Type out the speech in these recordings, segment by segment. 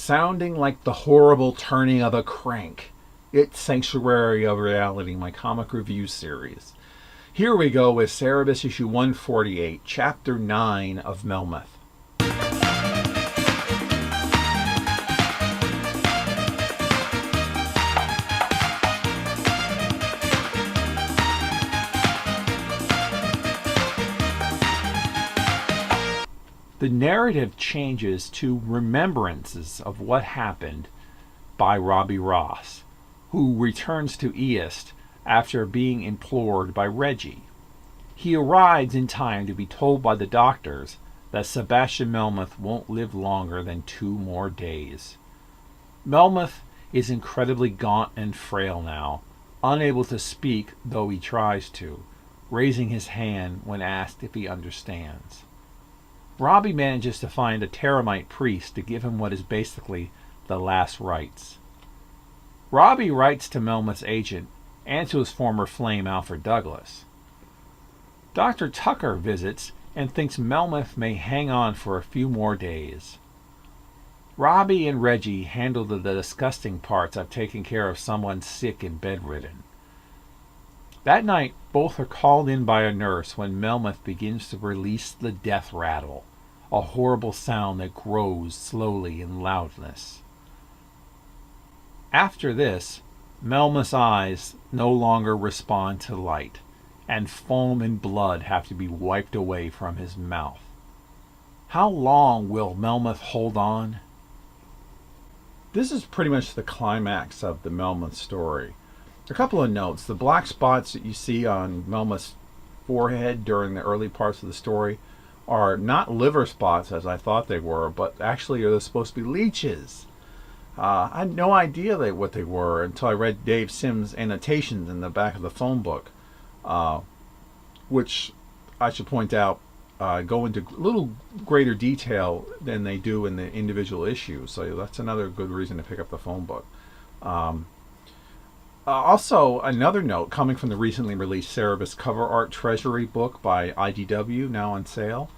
sounding like the horrible turning of a crank. It's Sanctuary of Reality, my comic review series. Here we go with Cerebus issue 148, chapter 9 of Melmoth. The narrative changes to remembrances of what happened by Robbie Ross, who returns to East after being implored by Reggie. He arrives in time to be told by the doctors that Sebastian Melmoth won't live longer than 2 more days. Melmoth is incredibly gaunt and frail now, unable to speak though he tries to, raising his hand when asked if he understands. Robbie manages to find a Terramite priest to give him what is basically the last rites. Robbie writes to Melmoth's agent and to his former flame Alfred Douglas. Dr. Tucker visits and thinks Melmoth may hang on for a few more days. Robbie and Reggie handle the disgusting parts of taking care of someone sick and bedridden. That night, both are called in by a nurse when Melmoth begins to release the death rattle, a horrible sound that grows slowly in loudness. After this, Melmoth's eyes no longer respond to light, and foam and blood have to be wiped away from his mouth. How long will Melmoth hold on? This is pretty much the climax of the Melmoth story. A couple of notes. The black spots that you see on Melmoth's forehead during the early parts of the story are not liver spots as I thought they were, but actually are supposed to be leeches. I had no idea what they were until I read Dave Sims' annotations in the back of the phone book, which I should point out go into a little greater detail than they do in the individual issues. So that's another good reason to pick up the phone book. Also, another note coming from the recently released Cerebus cover art treasury book by IDW, now on sale,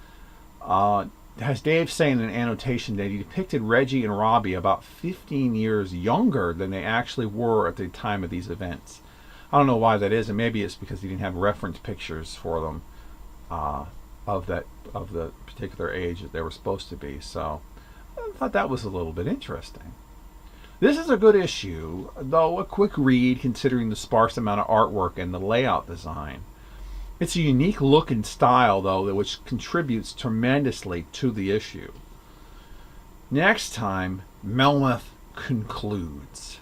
has Dave saying in an annotation that he depicted Reggie and Robbie about 15 years younger than they actually were at the time of these events. I don't know why that is, and maybe it's because he didn't have reference pictures for them of the particular age that they were supposed to be. So I thought that was a little bit interesting. This is a good issue, though a quick read considering the sparse amount of artwork and the layout design. It's a unique look and style, though, which contributes tremendously to the issue. Next time, Melmoth concludes.